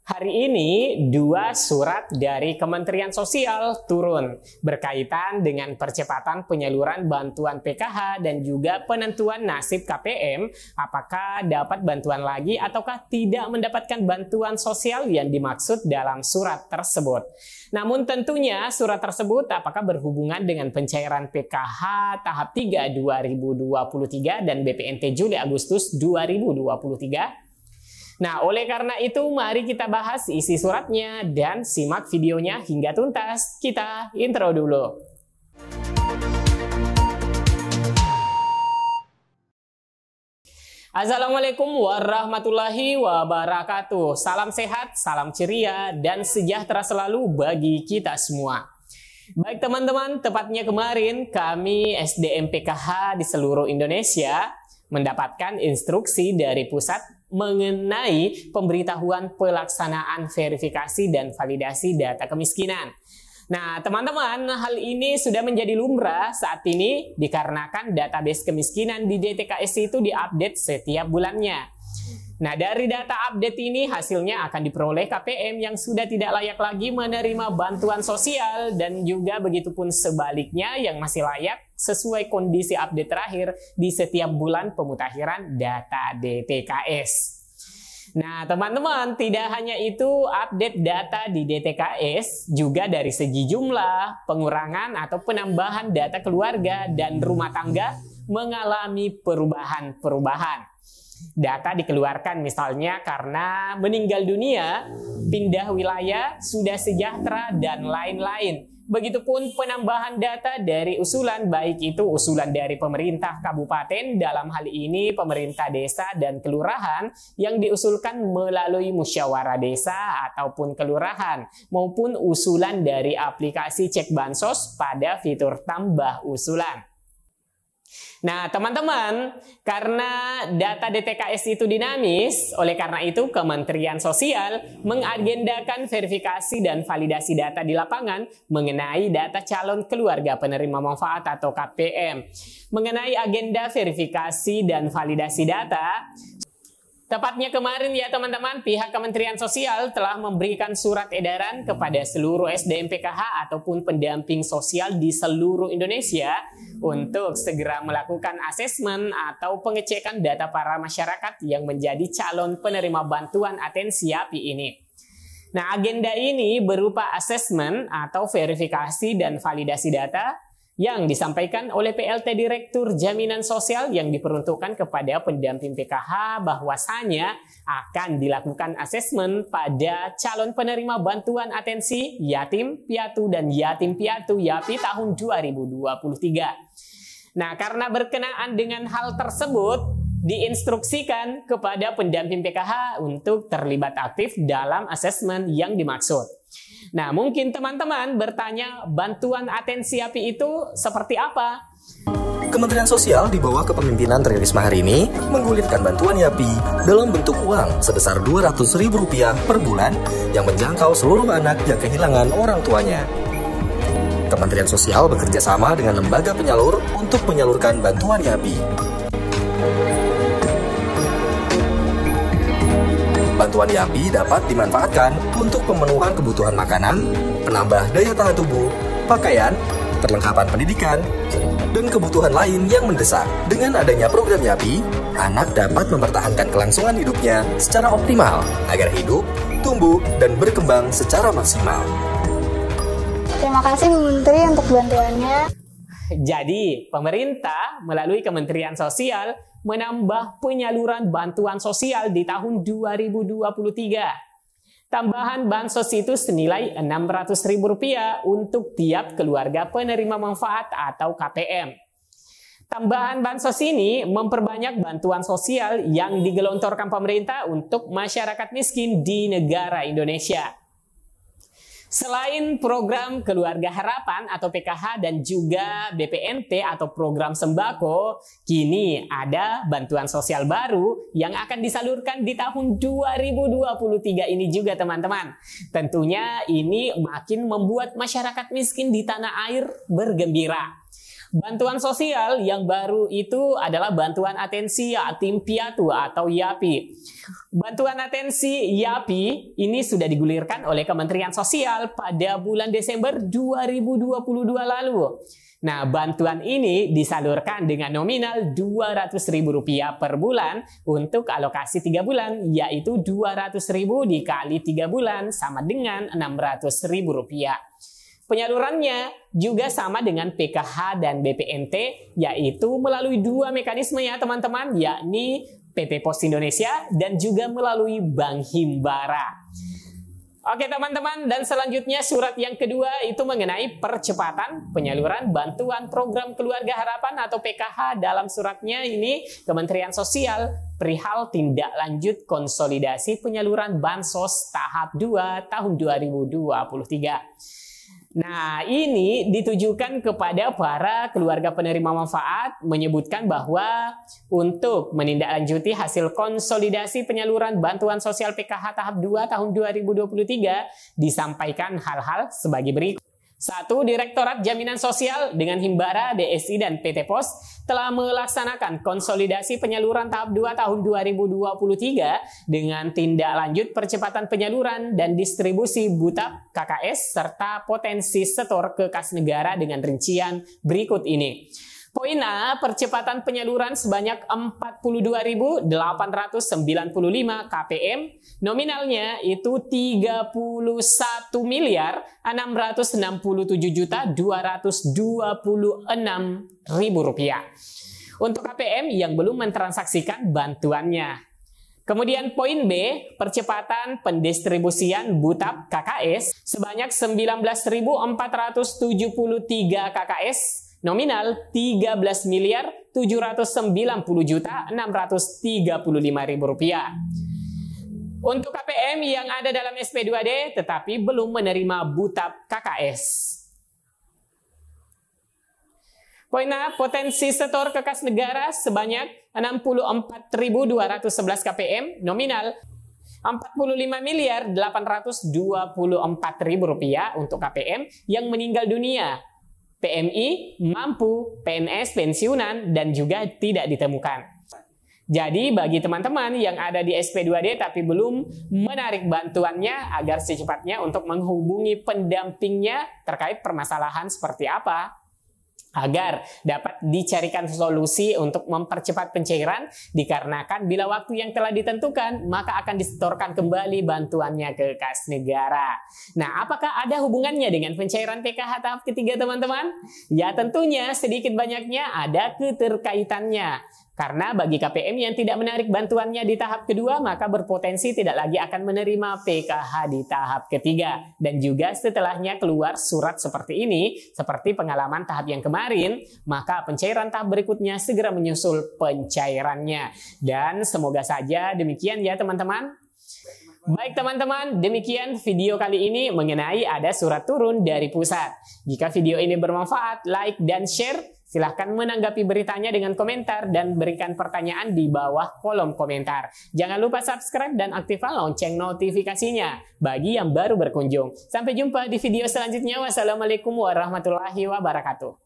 Hari ini dua surat dari Kementerian Sosial turun berkaitan dengan percepatan penyaluran bantuan PKH dan juga penentuan nasib KPM, apakah dapat bantuan lagi ataukah tidak mendapatkan bantuan sosial yang dimaksud dalam surat tersebut. Namun tentunya surat tersebut apakah berhubungan dengan pencairan PKH tahap 3 2023 dan BPNT Juli Agustus 2023? Nah, oleh karena itu mari kita bahas isi suratnya dan simak videonya hingga tuntas. Kita intro dulu. Assalamualaikum warahmatullahi wabarakatuh. Salam sehat, salam ceria, dan sejahtera selalu bagi kita semua. Baik teman-teman, tepatnya kemarin kami SDM PKH di seluruh Indonesia mendapatkan instruksi dari pusat mengenai pemberitahuan pelaksanaan verifikasi dan validasi data kemiskinan. Nah, teman-teman, hal ini sudah menjadi lumrah saat ini dikarenakan database kemiskinan di DTKS itu diupdate setiap bulannya. Nah, dari data update ini hasilnya akan diperoleh KPM yang sudah tidak layak lagi menerima bantuan sosial dan juga begitupun sebaliknya yang masih layak sesuai kondisi update terakhir di setiap bulan pemutakhiran data DTKS. Nah, teman-teman, tidak hanya itu, update data di DTKS juga dari segi jumlah, pengurangan atau penambahan data keluarga dan rumah tangga mengalami perubahan-perubahan. Data dikeluarkan misalnya karena meninggal dunia, pindah wilayah, sudah sejahtera, dan lain-lain. Begitupun penambahan data dari usulan, baik itu usulan dari pemerintah kabupaten, dalam hal ini pemerintah desa dan kelurahan yang diusulkan melalui musyawarah desa ataupun kelurahan, maupun usulan dari aplikasi cek bansos pada fitur tambah usulan. Nah, teman-teman, karena data DTKS itu dinamis, oleh karena itu Kementerian Sosial mengagendakan verifikasi dan validasi data di lapangan mengenai data calon keluarga penerima manfaat atau KPM. Mengenai agenda verifikasi dan validasi data, tepatnya kemarin ya teman-teman, pihak Kementerian Sosial telah memberikan surat edaran kepada seluruh SDM PKH ataupun pendamping sosial di seluruh Indonesia untuk segera melakukan asesmen atau pengecekan data para masyarakat yang menjadi calon penerima bantuan atensi API ini. Nah, agenda ini berupa asesmen atau verifikasi dan validasi data yang disampaikan oleh PLT Direktur Jaminan Sosial yang diperuntukkan kepada pendamping PKH bahwasanya akan dilakukan asesmen pada calon penerima bantuan atensi yatim piatu dan yatim piatu YAPI tahun 2023. Nah, karena berkenaan dengan hal tersebut, diinstruksikan kepada pendamping PKH untuk terlibat aktif dalam asesmen yang dimaksud. Nah, mungkin teman-teman bertanya, bantuan atensi API itu seperti apa? Kementerian Sosial di bawah kepemimpinan Tri Risma hari ini menggulirkan bantuan YAPI dalam bentuk uang sebesar Rp200.000 per bulan yang menjangkau seluruh anak yang kehilangan orang tuanya. Kementerian Sosial bekerja sama dengan lembaga penyalur untuk menyalurkan bantuan YAPI. Bantuan YAPI dapat dimanfaatkan untuk pemenuhan kebutuhan makanan, penambah daya tahan tubuh, pakaian, perlengkapan pendidikan, dan kebutuhan lain yang mendesak. Dengan adanya program YAPI, anak dapat mempertahankan kelangsungan hidupnya secara optimal agar hidup, tumbuh, dan berkembang secara maksimal. Terima kasih Bu Menteri untuk bantuannya. Jadi, pemerintah melalui Kementerian Sosial menambah penyaluran bantuan sosial di tahun 2023. Tambahan bansos itu senilai Rp600.000 untuk tiap keluarga penerima manfaat atau KPM. Tambahan bansos ini memperbanyak bantuan sosial yang digelontorkan pemerintah untuk masyarakat miskin di negara Indonesia. Selain program Keluarga Harapan atau PKH dan juga BPNT atau program sembako, kini ada bantuan sosial baru yang akan disalurkan di tahun 2023 ini juga teman-teman. Tentunya ini makin membuat masyarakat miskin di tanah air bergembira. Bantuan sosial yang baru itu adalah bantuan atensi yatim piatu atau YAPI. Bantuan atensi YAPI ini sudah digulirkan oleh Kementerian Sosial pada bulan Desember 2022 lalu. Nah, bantuan ini disalurkan dengan nominal Rp200.000 per bulan untuk alokasi 3 bulan, yaitu Rp200.000 dikali 3 bulan sama dengan Rp600.000. Penyalurannya juga sama dengan PKH dan BPNT, yaitu melalui 2 mekanisme ya teman-teman, yakni PT Pos Indonesia dan juga melalui Bank Himbara. Oke teman-teman, dan selanjutnya surat yang kedua itu mengenai percepatan penyaluran bantuan program Keluarga Harapan atau PKH. Dalam suratnya ini Kementerian Sosial perihal tindak lanjut konsolidasi penyaluran Bansos tahap 2 tahun 2023. Nah, ini ditujukan kepada para keluarga penerima manfaat, menyebutkan bahwa untuk menindaklanjuti hasil konsolidasi penyaluran bantuan sosial PKH tahap 2 tahun 2023 disampaikan hal-hal sebagai berikut. 1. Direktorat Jaminan Sosial dengan Himbara, DSI, dan PT Pos telah melaksanakan konsolidasi penyaluran tahap 2 tahun 2023 dengan tindak lanjut percepatan penyaluran dan distribusi BUTAP KKS serta potensi setor ke kas negara dengan rincian berikut ini. Poin A, percepatan penyaluran sebanyak 42.895 KPM, nominalnya itu Rp31.667.226.000 untuk KPM yang belum mentransaksikan bantuannya. Kemudian poin B, percepatan pendistribusian BUTAP KKS sebanyak 19.473 KKS, nominal Rp13.790.635.000. Untuk KPM yang ada dalam SP2D tetapi belum menerima BUTAP KKS. Poin A, potensi setor ke kas negara sebanyak 64.211 KPM, nominal Rp45.824.000 untuk KPM yang meninggal dunia, PMI, mampu, PNS, pensiunan, dan juga tidak ditemukan. Jadi bagi teman-teman yang ada di SP2D tapi belum menarik bantuannya, agar secepatnya untuk menghubungi pendampingnya terkait permasalahan seperti apa, agar dapat dicarikan solusi untuk mempercepat pencairan, dikarenakan bila waktu yang telah ditentukan maka akan disetorkan kembali bantuannya ke kas negara. Nah, apakah ada hubungannya dengan pencairan PKH tahap ketiga teman-teman? Ya tentunya sedikit banyaknya ada keterkaitannya. Karena bagi KPM yang tidak menarik bantuannya di tahap kedua, maka berpotensi tidak lagi akan menerima PKH di tahap ketiga. Dan juga setelahnya keluar surat seperti ini, seperti pengalaman tahap yang kemarin, maka pencairan tahap berikutnya segera menyusul pencairannya. Dan semoga saja demikian ya teman-teman. Baik teman-teman, demikian video kali ini mengenai ada surat turun dari pusat. Jika video ini bermanfaat, like dan share. Silahkan menanggapi beritanya dengan komentar dan berikan pertanyaan di bawah kolom komentar. Jangan lupa subscribe dan aktifkan lonceng notifikasinya bagi yang baru berkunjung. Sampai jumpa di video selanjutnya. Wassalamualaikum warahmatullahi wabarakatuh.